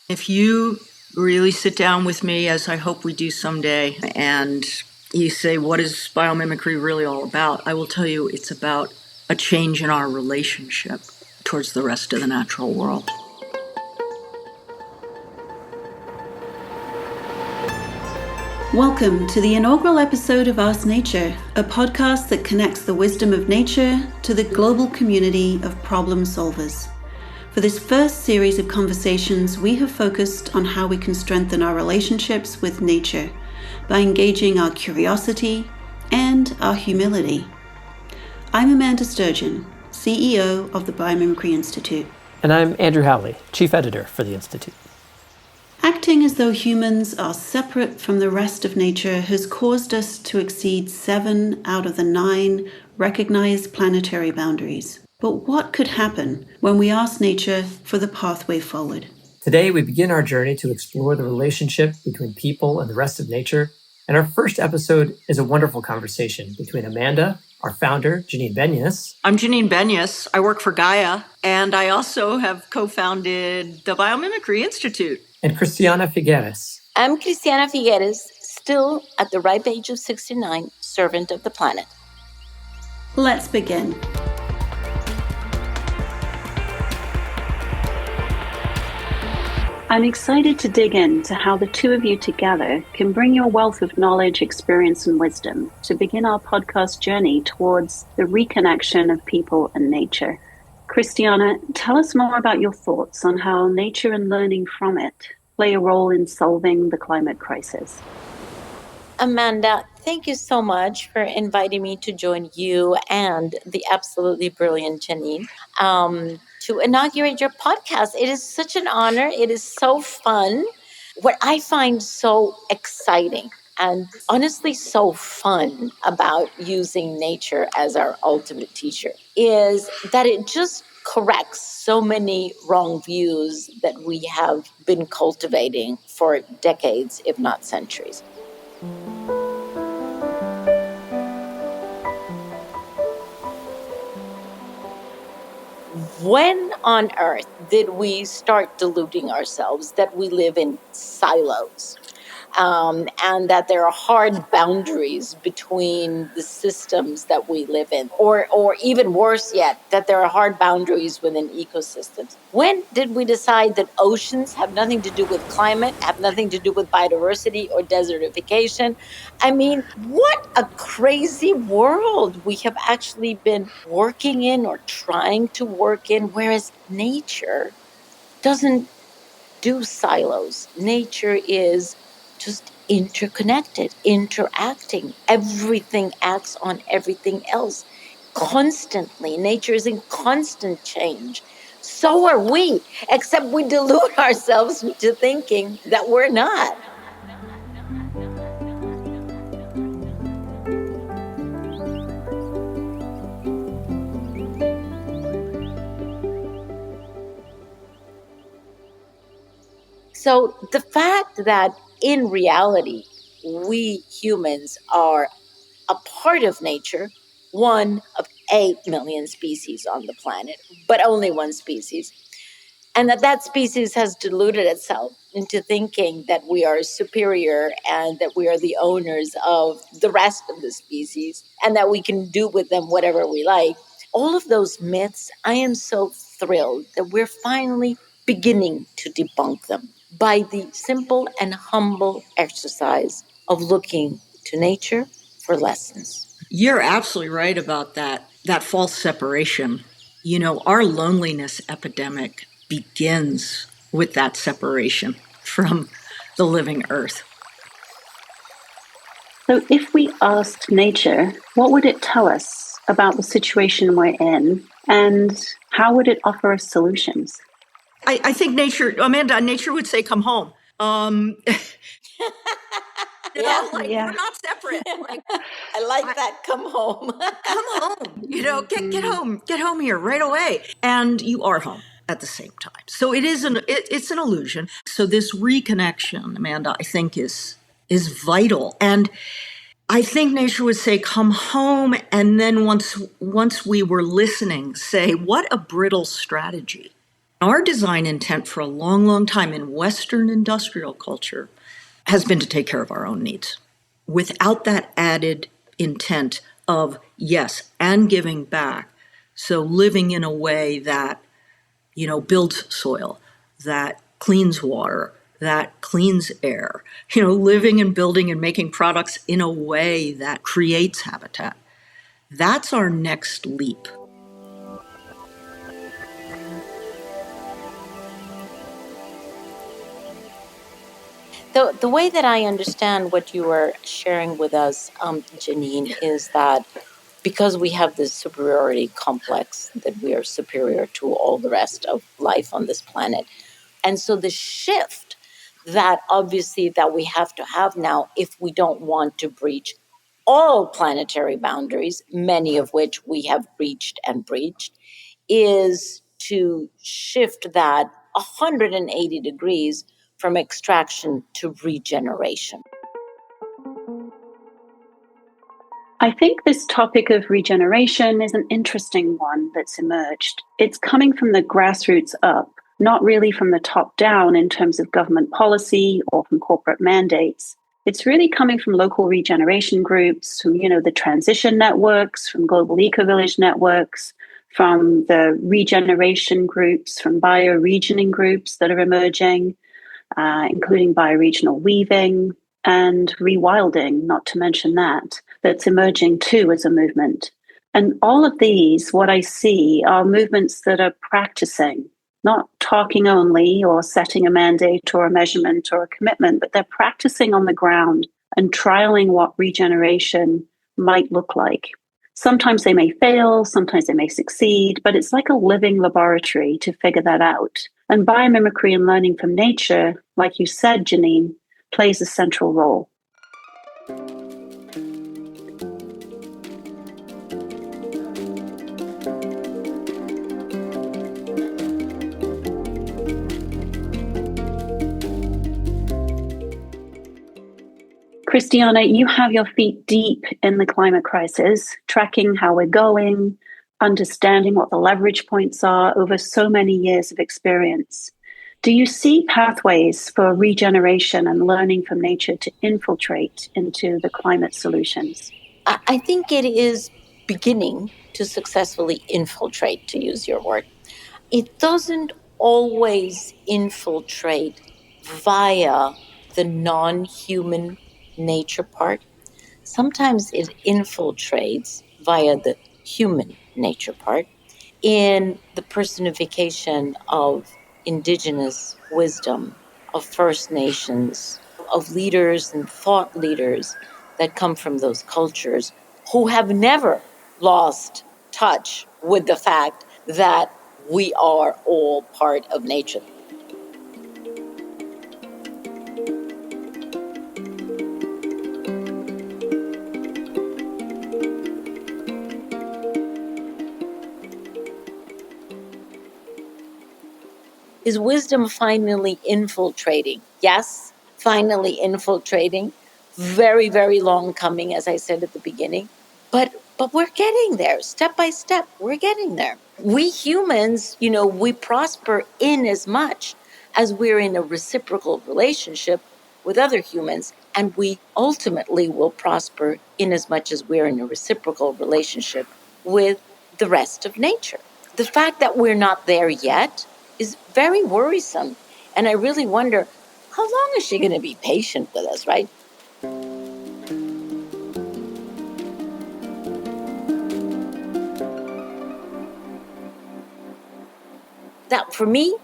If you really sit down with me, as I hope we do someday, and you say, what is biomimicry really all about? I will tell you it's about a change in our relationship towards the rest of the natural world. Welcome to the inaugural episode of AskNature, a podcast that connects the wisdom of nature to the global community of problem solvers. For this first series of conversations, we have focused on how we can strengthen our relationships with nature by engaging our curiosity and our humility. I'm Amanda Sturgeon, CEO of the Biomimicry Institute. And I'm Andrew Howley, Chief Editor for the Institute. Acting as though humans are separate from the rest of nature has caused us to exceed 7 out of the 9 recognized planetary boundaries. But what could happen when we ask nature for the pathway forward? Today, we begin our journey to explore the relationship between people and the rest of nature. And our first episode is a wonderful conversation between Amanda, our founder, Janine Benyus. I'm Janine Benyus. I work for Gaia, and I also have co-founded the Biomimicry Institute. And Christiana Figueres. I'm Christiana Figueres, still at the ripe age of 69, servant of the planet. Let's begin. I'm excited to dig into how the two of you together can bring your wealth of knowledge, experience, and wisdom to begin our podcast journey towards the reconnection of people and nature. Christiana, tell us more about your thoughts on how nature and learning from it play a role in solving the climate crisis. Amanda, thank you so much for inviting me to join you and the absolutely brilliant Janine to inaugurate your podcast. It is such an honor. It is so fun. What I find so exciting and honestly so fun about using nature as our ultimate teacher is that it just corrects so many wrong views that we have been cultivating for decades, if not centuries. When on earth did we start deluding ourselves that we live in silos and that there are hard boundaries between the systems that we live in, or even worse yet, that there are hard boundaries within ecosystems? When did we decide that oceans have nothing to do with climate, have nothing to do with biodiversity or desertification? I mean, what a crazy world we have actually been working in or trying to work in, whereas nature doesn't do silos. Nature is just interconnected, interacting. Everything acts on everything else constantly. Nature is in constant change. So are we, except we delude ourselves into thinking that we're not. So the fact that in reality, we humans are a part of nature, one of 8 million species on the planet, but only one species, and that species has deluded itself into thinking that we are superior and that we are the owners of the rest of the species and that we can do with them whatever we like. All of those myths, I am so thrilled that we're finally beginning to debunk them by the simple and humble exercise of looking to nature for lessons. You're absolutely right about that false separation. You know, our loneliness epidemic begins with that separation from the living earth. So if we asked nature, what would it tell us about the situation we're in, and how would it offer us solutions? I think nature would say, come home. We're not separate. I like that. Come home. Come home. Get home here right away. And you are home at the same time. So it's an illusion. So this reconnection, Amanda, I think is vital. And I think nature would say, come home. And then once we were listening, say, what a brittle strategy Our design intent for a long, long time in Western industrial culture has been to take care of our own needs without that added intent of, yes, and giving back. So living in a way that, builds soil, that cleans water, that cleans air, living and building and making products in a way that creates habitat. That's our next leap. The way that I understand what you are sharing with us, Janine, is that because we have this superiority complex, that we are superior to all the rest of life on this planet. And so the shift that obviously that we have to have now, if we don't want to breach all planetary boundaries, many of which we have breached and breached, is to shift that 180 degrees from extraction to regeneration. I think this topic of regeneration is an interesting one that's emerged. It's coming from the grassroots up, not really from the top down in terms of government policy or from corporate mandates. It's really coming from local regeneration groups, from, the transition networks, from global eco-village networks, from the regeneration groups, from bioregioning groups that are emerging, including bioregional weaving and rewilding, not to mention that's emerging too as a movement. And all of these, what I see, are movements that are practicing, not talking only or setting a mandate or a measurement or a commitment, but they're practicing on the ground and trialing what regeneration might look like. Sometimes they may fail, sometimes they may succeed, but it's like a living laboratory to figure that out. And biomimicry and learning from nature, like you said, Janine, plays a central role. Christiana, you have your feet deep in the climate crisis, tracking how we're going, understanding what the leverage points are over so many years of experience. Do you see pathways for regeneration and learning from nature to infiltrate into the climate solutions? I think it is beginning to successfully infiltrate, to use your word. It doesn't always infiltrate via the non-human nature part. Sometimes it infiltrates via the human nature part in the personification of indigenous wisdom, of First Nations, of leaders and thought leaders that come from those cultures who have never lost touch with the fact that we are all part of nature. Is wisdom finally infiltrating? Yes, finally infiltrating. Very, very long coming, as I said at the beginning. But we're getting there, step by step. We're getting there. We humans, we prosper in as much as we're in a reciprocal relationship with other humans, and we ultimately will prosper in as much as we're in a reciprocal relationship with the rest of nature. The fact that we're not there yet is very worrisome. And I really wonder, how long is she going to be patient with us, right? That, for me,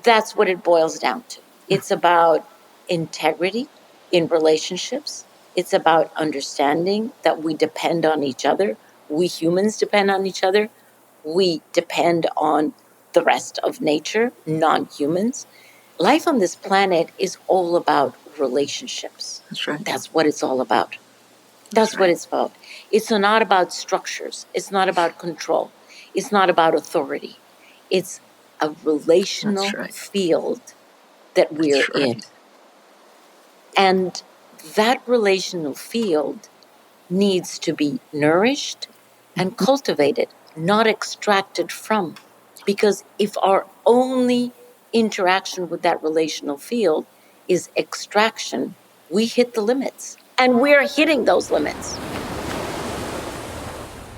that's what it boils down to. It's about integrity in relationships. It's about understanding that we depend on each other. We humans depend on each other. We depend on the rest of nature, non-humans. Life on this planet is all about relationships. That's right. That's what it's all about. That's what it's about. It's not about structures. It's not about control. It's not about authority. It's a relational field that we're in. And that relational field needs to be nourished and cultivated, not extracted from. Because if our only interaction with that relational field is extraction, we hit the limits. And we're hitting those limits.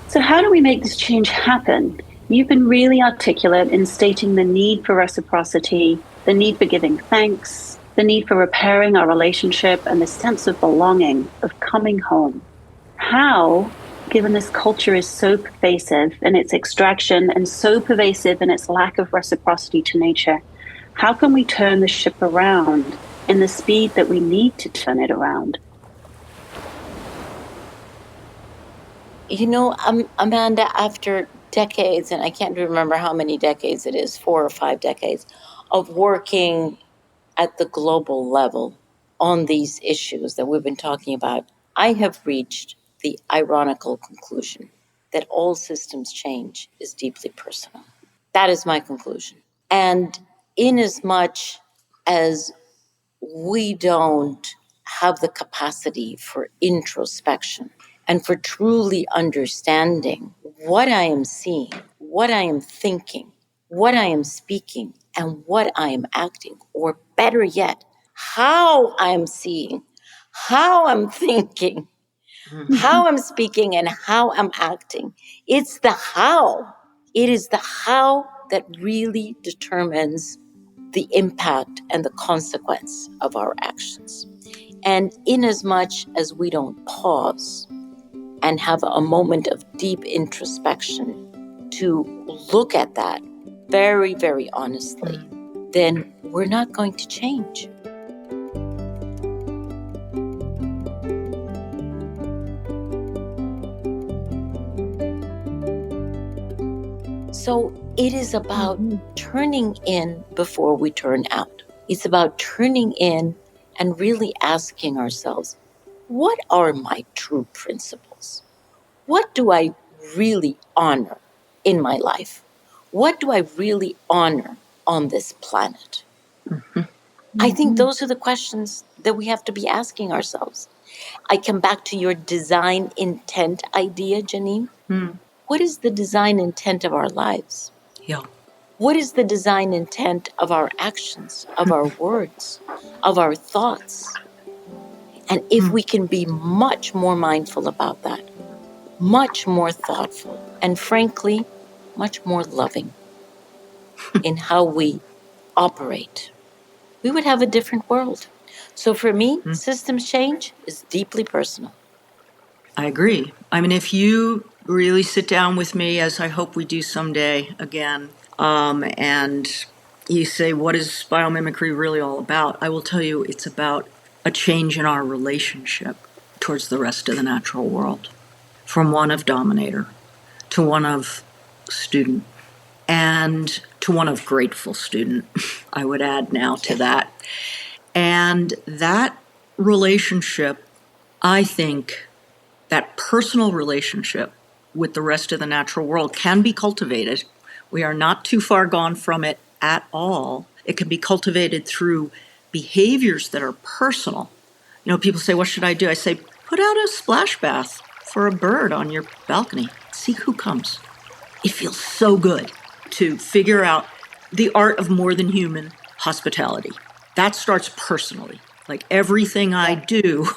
So how do we make this change happen? You've been really articulate in stating the need for reciprocity, the need for giving thanks, the need for repairing our relationship, and the sense of belonging, of coming home. How, given this culture is so pervasive in its extraction and so pervasive in its lack of reciprocity to nature, how can we turn the ship around in the speed that we need to turn it around? You know, Amanda, after decades, and I can't remember how many decades it is, 4 or 5 decades, of working at the global level on these issues that we've been talking about, I have reached the ironical conclusion that all systems change is deeply personal. That is my conclusion. And inasmuch as we don't have the capacity for introspection and for truly understanding what I am seeing, what I am thinking, what I am speaking, and what I am acting, or better yet, how I'm seeing, how I'm thinking, how I'm speaking, and how I'm acting. It's the how. It is the how that really determines the impact and the consequence of our actions. And inasmuch as we don't pause and have a moment of deep introspection to look at that very, very honestly, then we're not going to change. So it is about turning in before we turn out. It's about turning in and really asking ourselves, what are my true principles? What do I really honor in my life? What do I really honor on this planet? I think those are the questions that we have to be asking ourselves. I come back to your design intent idea, Janine. What is the design intent of our lives? Yeah. What is the design intent of our actions, of our words, of our thoughts? And if we can be much more mindful about that, much more thoughtful, and frankly, much more loving in how we operate, we would have a different world. So for me, systems change is deeply personal. I agree. I mean, if you really sit down with me, as I hope we do someday again, and you say, what is biomimicry really all about? I will tell you it's about a change in our relationship towards the rest of the natural world, from one of dominator to one of student and to one of grateful student, I would add now to that. And that relationship, I think, that personal relationship with the rest of the natural world can be cultivated. We are not too far gone from it at all. It can be cultivated through behaviors that are personal. You know, people say, what should I do? I say, put out a splash bath for a bird on your balcony. See who comes. It feels so good to figure out the art of more than human hospitality. That starts personally. Like everything I do,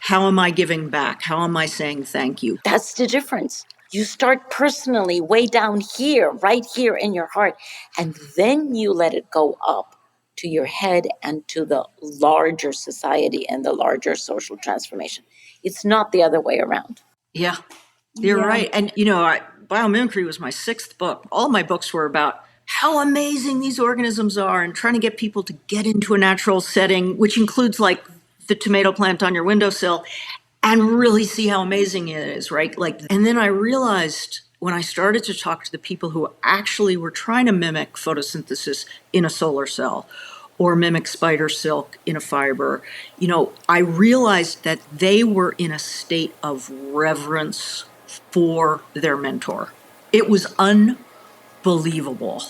how am I giving back? How am I saying thank you? That's the difference. You start personally way down here, right here in your heart, and then you let it go up to your head and to the larger society and the larger social transformation. It's not the other way around. Yeah, you're right. And, you know, Biomimicry was my 6th book. All my books were about how amazing these organisms are and trying to get people to get into a natural setting, which includes like the tomato plant on your windowsill, and really see how amazing it is, right? Like, and then I realized when I started to talk to the people who actually were trying to mimic photosynthesis in a solar cell or mimic spider silk in a fiber, you know, I realized that they were in a state of reverence for their mentor. It was unbelievable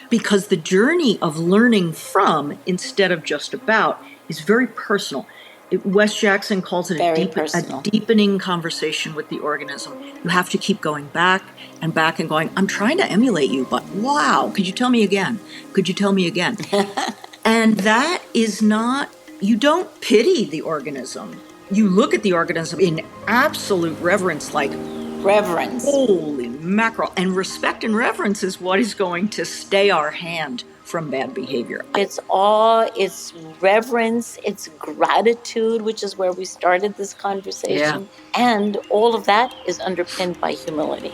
because the journey of learning from instead of just about is very personal. Wes Jackson calls it Very a personal. deepening conversation with the organism. You have to keep going back and going, I'm trying to emulate you, but wow, could you tell me again? Could you tell me again? And that is not, you don't pity the organism. You look at the organism in absolute reverence, like, Reverence. holy mackerel. And respect and reverence is what is going to stay our hand from bad behavior. It's awe, it's reverence, it's gratitude, which is where we started this conversation. Yeah. And all of that is underpinned by humility.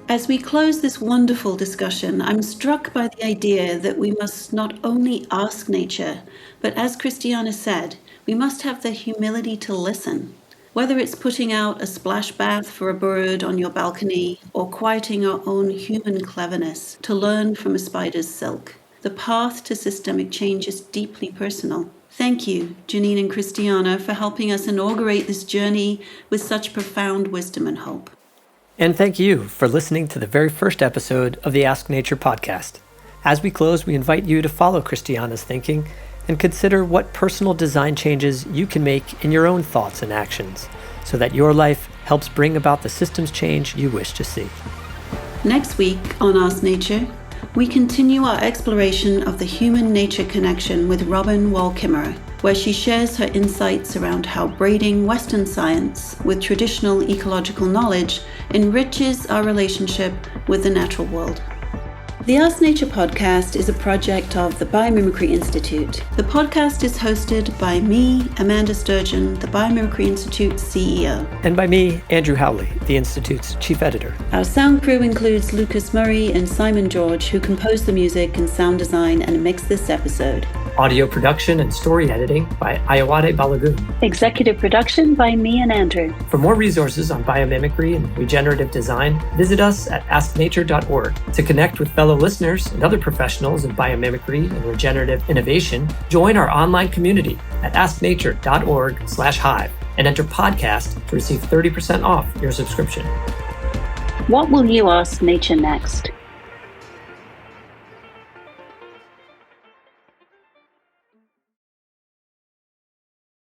As we close this wonderful discussion, I'm struck by the idea that we must not only ask nature, but as Christiana said, we must have the humility to listen. Whether it's putting out a splash bath for a bird on your balcony or quieting our own human cleverness to learn from a spider's silk, the path to systemic change is deeply personal. Thank you, Janine and Christiana, for helping us inaugurate this journey with such profound wisdom and hope. And thank you for listening to the very first episode of the AskNature podcast. As we close, we invite you to follow Christiana's thinking and consider what personal design changes you can make in your own thoughts and actions so that your life helps bring about the systems change you wish to see. Next week on AskNature, we continue our exploration of the human-nature connection with Robin Wall-Kimmerer, where she shares her insights around how braiding Western science with traditional ecological knowledge enriches our relationship with the natural world. The AskNature podcast is a project of the Biomimicry Institute. The podcast is hosted by me, Amanda Sturgeon, the Biomimicry Institute's CEO. And by me, Andrew Howley, the Institute's chief editor. Our sound crew includes Lucas Murray and Simon George, who composed the music and sound design and mixed this episode. Audio production and story editing by Ayawade Balagoon. Executive production by me and Andrew. For more resources on biomimicry and regenerative design, visit us at asknature.org. To connect with fellow listeners and other professionals in biomimicry and regenerative innovation, join our online community at asknature.org/hive and enter podcast to receive 30% off your subscription. What will you ask nature next?